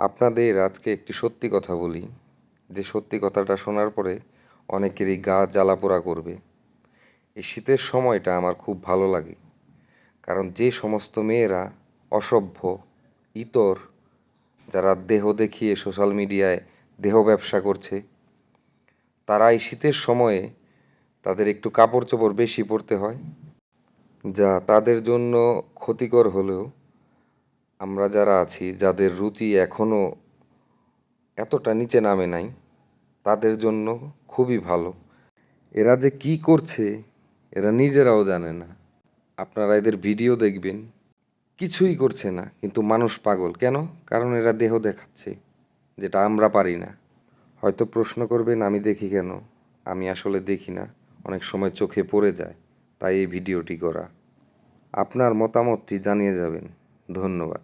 আপনাদের আজকে একটি সত্যি কথা বলি, যে সত্যি কথাটা শোনার পরে অনেকেরই গা জ্বালাপোড়া করবে। এই শীতের সময়টা আমার খুব ভালো লাগে, কারণ যে সমস্ত মেয়েরা অসভ্য, ইতর, যারা দেহ দেখিয়ে সোশ্যাল মিডিয়ায় দেহ ব্যবসা করছে, তারা এই শীতের সময়ে তাদের একটু কাপড় চোপড় বেশি পরতে হয়, যা তাদের জন্য ক্ষতিকর হলেও আমরা যারা আছি, যাদের রুচি এখনও এতটা নিচে নামে নাই, তাদের জন্য খুবই ভালো। এরা যে কি করছে এরা নিজেরাও জানে না। আপনারা এদের ভিডিও দেখবেন, কিছুই করছে না, কিন্তু মানুষ পাগল কেন? কারণ এরা দেহ দেখাচ্ছে, যেটা আমরা পারি না। হয়তো প্রশ্ন করবেন আমি দেখি কেন? আমি আসলে দেখি না, অনেক সময় চোখে পড়ে যায়, তাই এই ভিডিওটি করা। আপনার মতামতটি জানিয়ে যাবেন। ধন্যবাদ।